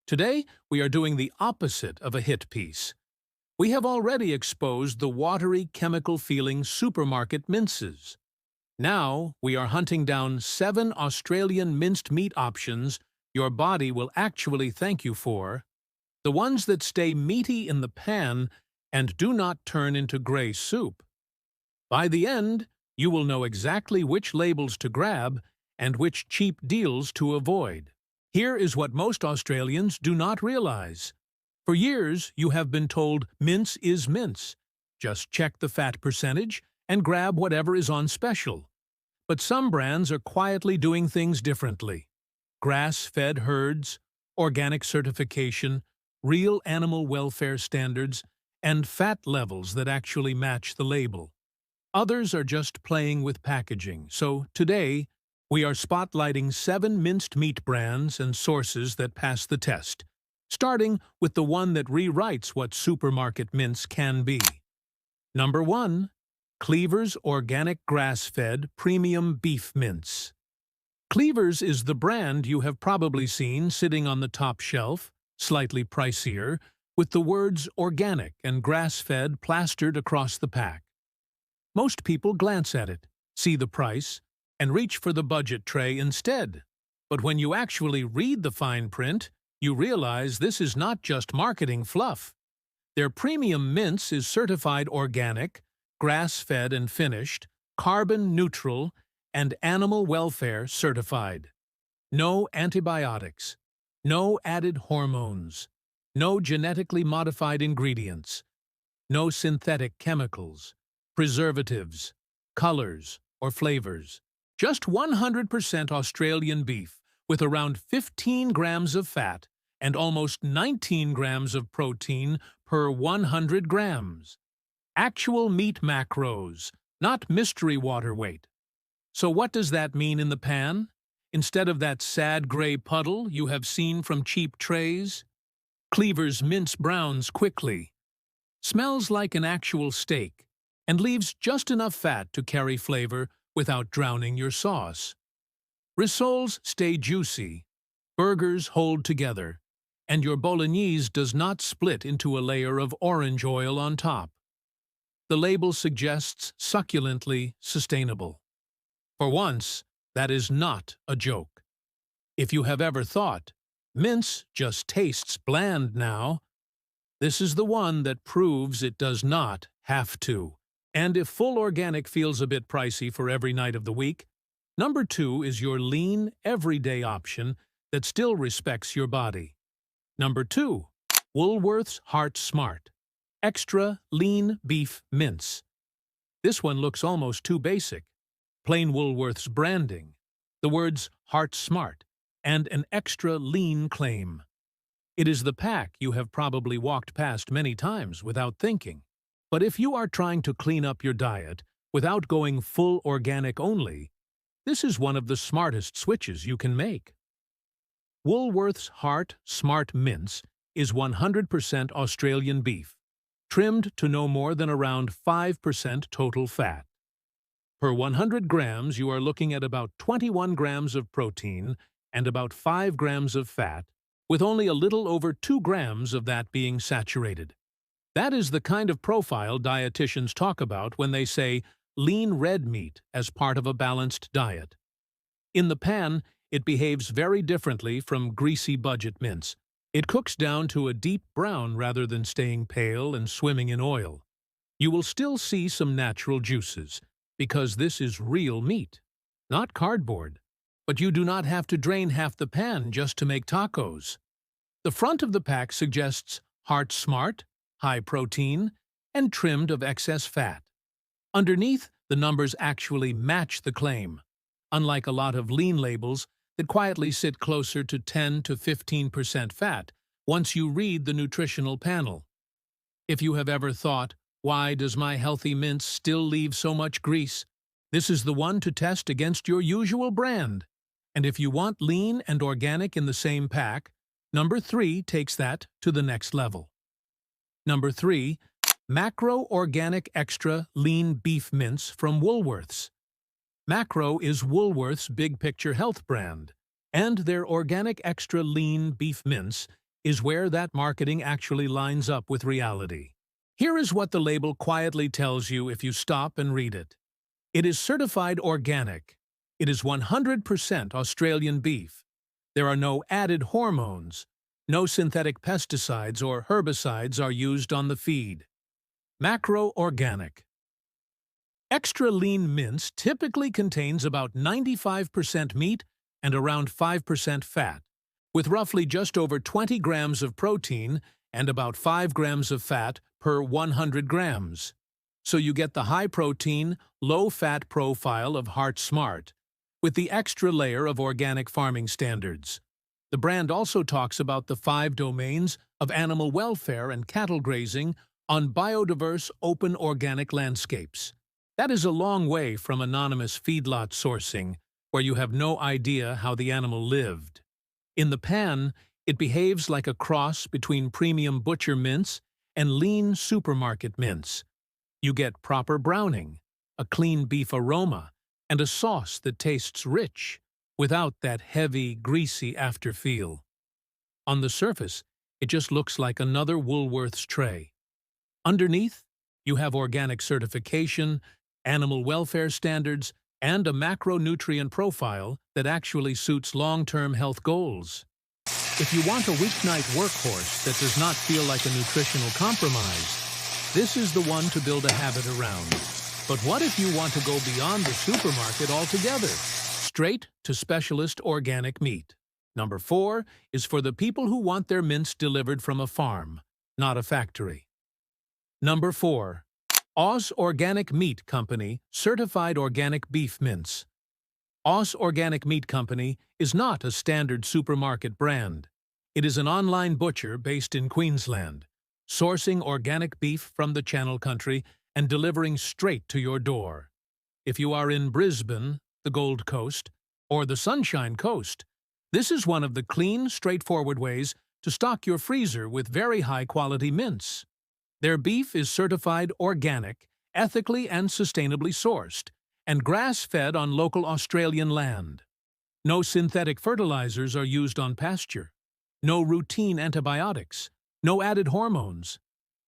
Today, we are doing the opposite of a hit piece. We have already exposed the watery, chemical-feeling supermarket minces. Now, we are hunting down 7 Australian minced meat options your body will actually thank you for, the ones that stay meaty in the pan and do not turn into gray soup. By the end, you will know exactly which labels to grab and which cheap deals to avoid. Here is what most Australians do not realize. For years, you have been told mince is mince. Just check the fat percentage and grab whatever is on special. But some brands are quietly doing things differently. Grass-fed herds, organic certification, real animal welfare standards, and fat levels that actually match the label. Others are just playing with packaging, so today, we are spotlighting 7 minced meat brands and sources that pass the test, starting with the one that rewrites what supermarket mince can be. Number 1. Cleaver's Organic Grass-Fed Premium Beef Mince. Cleaver's is the brand you have probably seen sitting on the top shelf, slightly pricier, with the words organic and grass-fed plastered across the pack. Most people glance at it, see the price, and reach for the budget tray instead. But when you actually read the fine print, you realize this is not just marketing fluff. Their premium mince is certified organic, grass-fed and finished, carbon neutral, and animal welfare certified. No antibiotics, no added hormones, no genetically modified ingredients, no synthetic chemicals, preservatives, colors, or flavors. Just 100% Australian beef with around 15 grams of fat and almost 19 grams of protein per 100 grams. Actual meat macros, not mystery water weight. So what does that mean in the pan? Instead of that sad gray puddle you have seen from cheap trays? Cleaver's mince browns quickly, smells like an actual steak, and leaves just enough fat to carry flavor without drowning your sauce. Rissoles stay juicy, burgers hold together, and your bolognese does not split into a layer of orange oil on top. The label suggests succulently sustainable. For once, that is not a joke. If you have ever thought, mince just tastes bland now, this is the one that proves it does not have to. And if full organic feels a bit pricey for every night of the week, number 2 is your lean, everyday option that still respects your body. Number 2. Woolworth's Heart Smart Extra Lean Beef Mince. This one looks almost too basic. Plain Woolworth's branding, the words Heart Smart, and an extra lean claim. It is the pack you have probably walked past many times without thinking. But if you are trying to clean up your diet without going full organic only, this is one of the smartest switches you can make. Woolworth's Heart Smart Mince is 100% Australian beef, trimmed to no more than around 5% total fat. Per 100 grams, you are looking at about 21 grams of protein and about 5 grams of fat, with only a little over 2 grams of that being saturated. That is the kind of profile dietitians talk about when they say lean red meat as part of a balanced diet. In the pan, it behaves very differently from greasy budget mince. It cooks down to a deep brown rather than staying pale and swimming in oil. You will still see some natural juices, because this is real meat, not cardboard. But you do not have to drain half the pan just to make tacos. The front of the pack suggests Heart Smart, high protein, and trimmed of excess fat. Underneath, the numbers actually match the claim, unlike a lot of lean labels that quietly sit closer to 10 to 15% fat once you read the nutritional panel. If you have ever thought, why does my healthy mince still leave so much grease? This is the one to test against your usual brand. And if you want lean and organic in the same pack, number 3 takes that to the next level. Number 3. Macro Organic Extra Lean Beef Mince from Woolworth's. Macro is Woolworth's big-picture health brand, and their Organic Extra Lean Beef Mince is where that marketing actually lines up with reality. Here is what the label quietly tells you if you stop and read it. It is certified organic. It is 100% Australian beef. There are no added hormones. No synthetic pesticides or herbicides are used on the feed. Macro-organic. Extra lean mince typically contains about 95% meat and around 5% fat, with roughly just over 20 grams of protein and about 5 grams of fat per 100 grams. So you get the high-protein, low-fat profile of Heart Smart, with the extra layer of organic farming standards. The brand also talks about the 5 domains of animal welfare and cattle grazing on biodiverse open organic landscapes. That is a long way from anonymous feedlot sourcing, where you have no idea how the animal lived. In the pan, it behaves like a cross between premium butcher mince and lean supermarket mince. You get proper browning, a clean beef aroma, and a sauce that tastes rich, without that heavy, greasy afterfeel. On the surface, it just looks like another Woolworth's tray. Underneath, you have organic certification, animal welfare standards, and a macronutrient profile that actually suits long-term health goals. If you want a weeknight workhorse that does not feel like a nutritional compromise, this is the one to build a habit around. But what if you want to go beyond the supermarket altogether? Straight to specialist organic meat. Number 4 is for the people who want their mince delivered from a farm, not a factory. Number 4. Aussie Organic Meat Company Certified Organic Beef Mince. Aussie Organic Meat Company is not a standard supermarket brand. It is an online butcher based in Queensland, sourcing organic beef from the Channel Country and delivering straight to your door. If you are in Brisbane, the Gold Coast, or the Sunshine Coast, this is one of the clean, straightforward ways to stock your freezer with very high-quality mince. Their beef is certified organic, ethically and sustainably sourced, and grass-fed on local Australian land. No synthetic fertilizers are used on pasture. No routine antibiotics. No added hormones.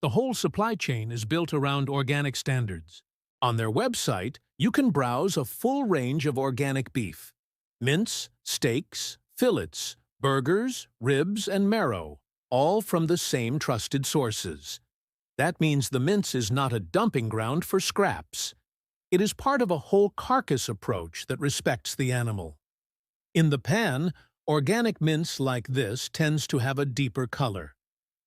The whole supply chain is built around organic standards. On their website, you can browse a full range of organic beef: mince, steaks, fillets, burgers, ribs, and marrow, all from the same trusted sources. That means the mince is not a dumping ground for scraps. It is part of a whole carcass approach that respects the animal. In the pan, organic mince like this tends to have a deeper color,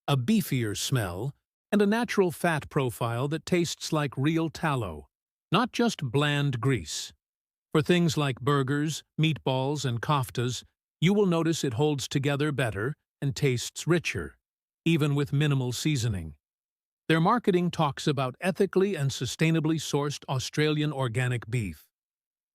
a beefier smell, and a natural fat profile that tastes like real tallow, not just bland grease. For things like burgers, meatballs, and koftas, you will notice it holds together better and tastes richer, even with minimal seasoning. Their marketing talks about ethically and sustainably sourced Australian organic beef.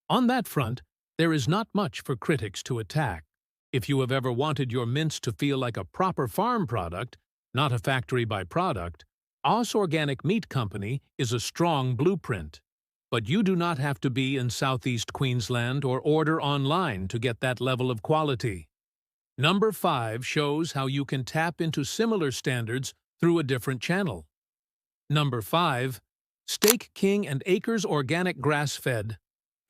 On that front, there is not much for critics to attack. If you have ever wanted your mince to feel like a proper farm product, not a factory byproduct, Aussie Organic Meat Company is a strong blueprint. But you do not have to be in southeast Queensland or order online to get that level of quality. Number 5 shows how you can tap into similar standards through a different channel. Number 5. Steak King and Acres Organic Grass-Fed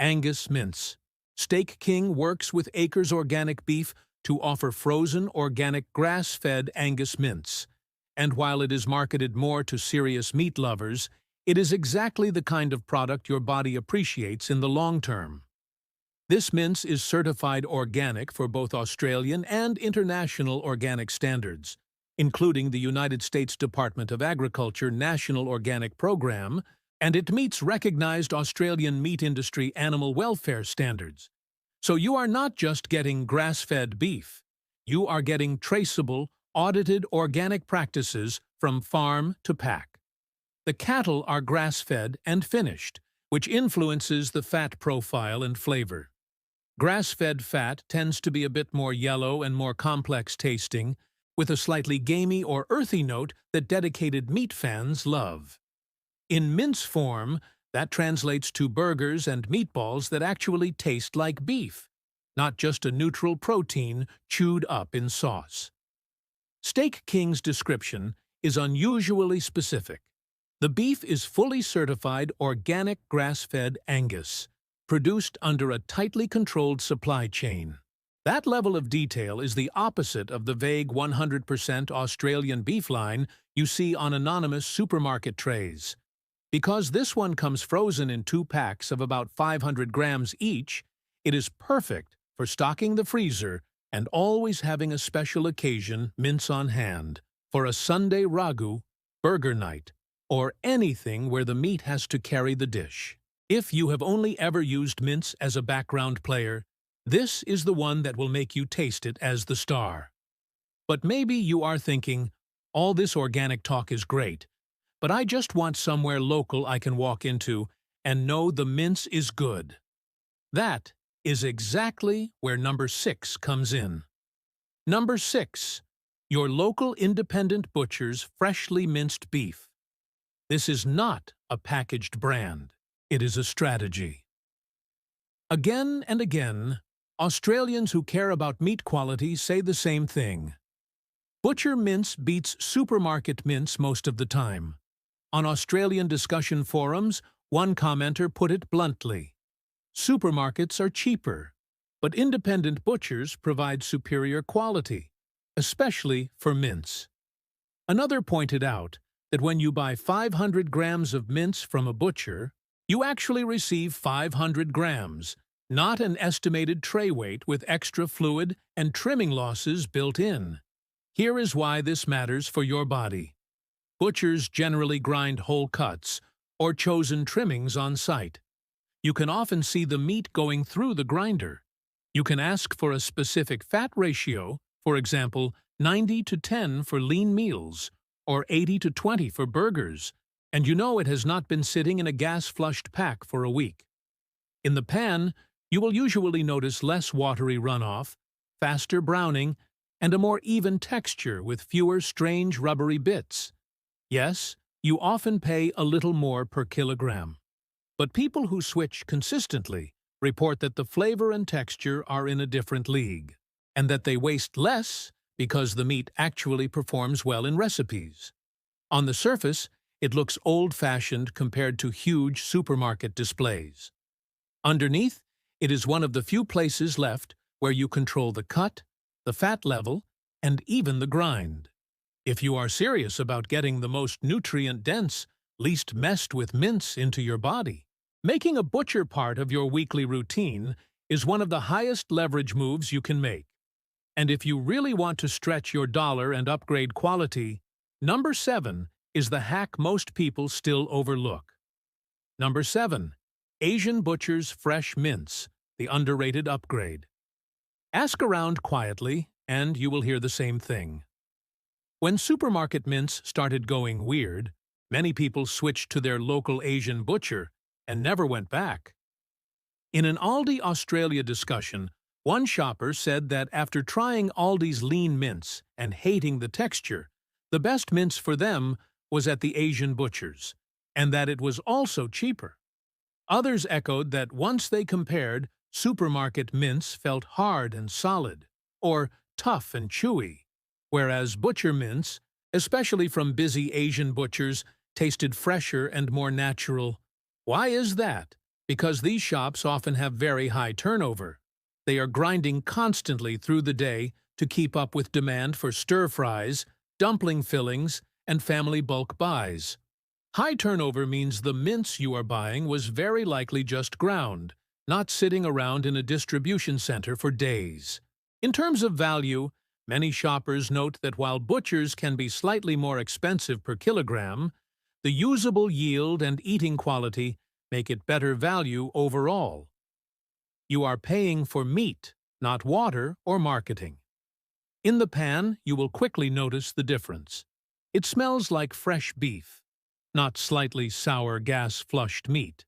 Angus Mince. Steak King works with Acres Organic Beef to offer frozen, organic, grass-fed Angus mince. And while it is marketed more to serious meat lovers, it is exactly the kind of product your body appreciates in the long term. This mince is certified organic for both Australian and international organic standards, including the United States Department of Agriculture National Organic Program, and it meets recognized Australian meat industry animal welfare standards. So you are not just getting grass-fed beef. You are getting traceable, audited organic practices from farm to pack. The cattle are grass-fed and finished, which influences the fat profile and flavor. Grass-fed fat tends to be a bit more yellow and more complex tasting, with a slightly gamey or earthy note that dedicated meat fans love. In mince form, that translates to burgers and meatballs that actually taste like beef, not just a neutral protein chewed up in sauce. Steak King's description is unusually specific. The beef is fully certified organic grass-fed Angus, produced under a tightly controlled supply chain. That level of detail is the opposite of the vague 100% Australian beef line you see on anonymous supermarket trays. Because this one comes frozen in 2 packs of about 500 grams each, it is perfect for stocking the freezer and always having a special occasion mince on hand for a Sunday ragu, burger night, or anything where the meat has to carry the dish. If you have only ever used mince as a background player, this is the one that will make you taste it as the star. But maybe you are thinking, all this organic talk is great, but I just want somewhere local I can walk into and know the mince is good. That is exactly where number 6 comes in. Number 6. Your local independent butcher's freshly minced beef. This is not a packaged brand. It is a strategy. Again and again, Australians who care about meat quality say the same thing. Butcher mince beats supermarket mince most of the time. On Australian discussion forums, one commenter put it bluntly: supermarkets are cheaper, but independent butchers provide superior quality, especially for mince. Another pointed out that when you buy 500 grams of mince from a butcher, you actually receive 500 grams, not an estimated tray weight with extra fluid and trimming losses built in. Here is why this matters for your body. Butchers generally grind whole cuts or chosen trimmings on site. You can often see the meat going through the grinder. You can ask for a specific fat ratio, for example, 90:10 for lean meals, or 80:20 for burgers, and you know it has not been sitting in a gas-flushed pack for a week. In the pan, you will usually notice less watery runoff, faster browning, and a more even texture with fewer strange rubbery bits. Yes, you often pay a little more per kilogram. But people who switch consistently report that the flavor and texture are in a different league, and that they waste less because the meat actually performs well in recipes. On the surface, it looks old-fashioned compared to huge supermarket displays. Underneath, it is one of the few places left where you control the cut, the fat level, and even the grind. If you are serious about getting the most nutrient-dense, least messed with mince into your body, making a butcher part of your weekly routine is one of the highest leverage moves you can make. And if you really want to stretch your dollar and upgrade quality, number 7 is the hack most people still overlook. Number 7. Asian Butcher's Fresh Mince, the underrated upgrade. Ask around quietly, and you will hear the same thing. When supermarket mince started going weird, many people switched to their local Asian butcher and never went back. In an Aldi Australia discussion, one shopper said that after trying Aldi's lean mince and hating the texture, the best mince for them was at the Asian butchers, and that it was also cheaper. Others echoed that once they compared, supermarket mince felt hard and solid, or tough and chewy, whereas butcher mince, especially from busy Asian butchers, tasted fresher and more natural. Why is that? Because these shops often have very high turnover. They are grinding constantly through the day to keep up with demand for stir-fries, dumpling fillings, and family bulk buys. High turnover means the mince you are buying was very likely just ground, not sitting around in a distribution center for days. In terms of value, many shoppers note that while butchers can be slightly more expensive per kilogram, the usable yield and eating quality make it better value overall. You are paying for meat, not water or marketing. In the pan, you will quickly notice the difference. It smells like fresh beef, not slightly sour gas-flushed meat.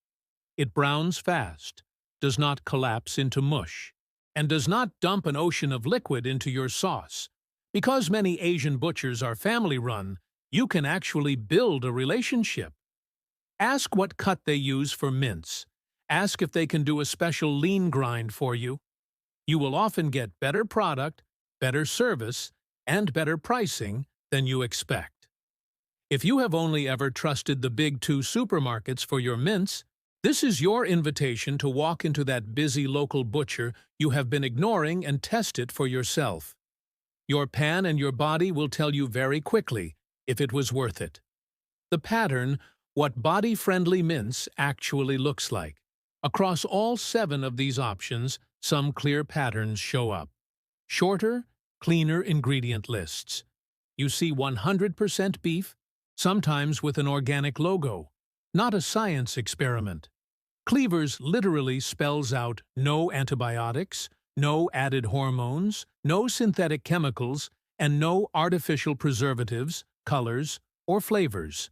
It browns fast, does not collapse into mush, and does not dump an ocean of liquid into your sauce. Because many Asian butchers are family-run, you can actually build a relationship. Ask what cut they use for mince. Ask if they can do a special lean grind for you. You will often get better product, better service, and better pricing than you expect. If you have only ever trusted the big two supermarkets for your mince, this is your invitation to walk into that busy local butcher you have been ignoring and test it for yourself. Your pan and your body will tell you very quickly if it was worth it. The pattern, what body-friendly mince actually looks like. Across all 7 of these options, some clear patterns show up. Shorter, cleaner ingredient lists. You see 100% beef, sometimes with an organic logo, not a science experiment. Cleaver's literally spells out no antibiotics, no added hormones, no synthetic chemicals, and no artificial preservatives, colors, or flavors.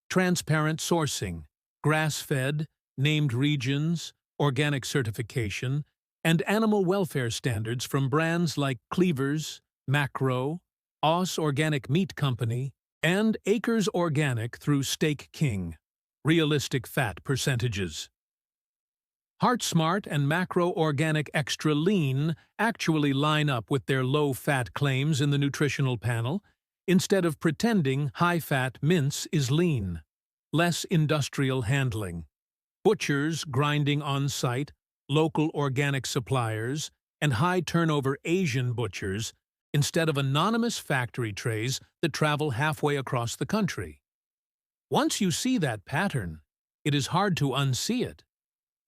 Transparent sourcing, grass-fed, named regions, organic certification, and animal welfare standards from brands like Cleaver's, Macro, Aussie Organic Meat Company, and Acres Organic through Steak King. Realistic fat percentages. Heart Smart and Macro Organic Extra Lean actually line up with their low-fat claims in the nutritional panel, instead of pretending high-fat mince is lean. Less industrial handling. Butchers grinding on-site, local organic suppliers, and high-turnover Asian butchers instead of anonymous factory trays that travel halfway across the country. Once you see that pattern, it is hard to unsee it.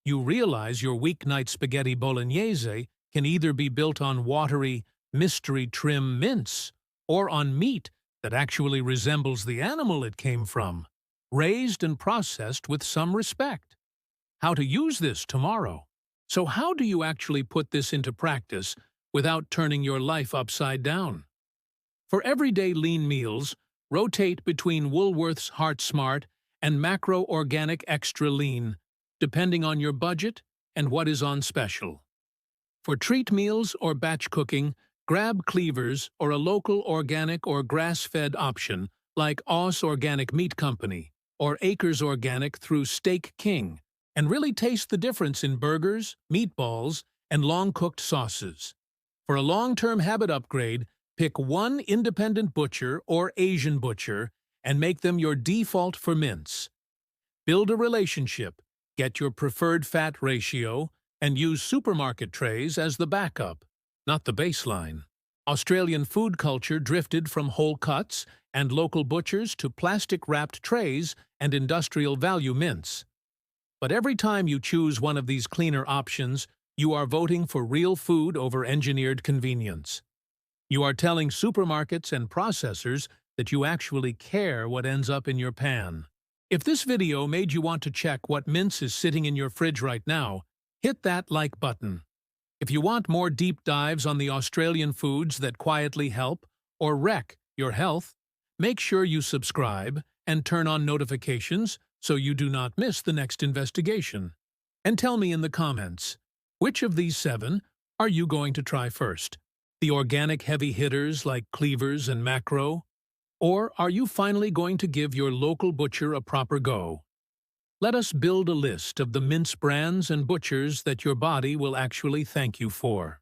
You realize your weeknight spaghetti bolognese can either be built on watery, mystery trim mince or on meat that actually resembles the animal it came from, raised and processed with some respect. How to use this tomorrow. So how do you actually put this into practice without turning your life upside down? For everyday lean meals, rotate between Woolworth's Heart Smart and Macro Organic Extra Lean, depending on your budget and what is on special. For treat meals or batch cooking, grab Cleaver's or a local organic or grass-fed option like Aussie Organic Meat Company or Acres Organic through Steak King, and really taste the difference in burgers, meatballs, and long-cooked sauces. For a long-term habit upgrade, pick one independent butcher or Asian butcher and make them your default for mince. Build a relationship, get your preferred fat ratio, and use supermarket trays as the backup, not the baseline. Australian food culture drifted from whole cuts and local butchers to plastic-wrapped trays and industrial value mince. But every time you choose one of these cleaner options, you are voting for real food over engineered convenience. You are telling supermarkets and processors that you actually care what ends up in your pan. If this video made you want to check what mince is sitting in your fridge right now, hit that like button. If you want more deep dives on the Australian foods that quietly help or wreck your health, make sure you subscribe and turn on notifications so you do not miss the next investigation. And tell me in the comments, which of these 7 are you going to try first? The organic heavy hitters like Cleaver's and Macro? Or are you finally going to give your local butcher a proper go? Let us build a list of the mince brands and butchers that your body will actually thank you for.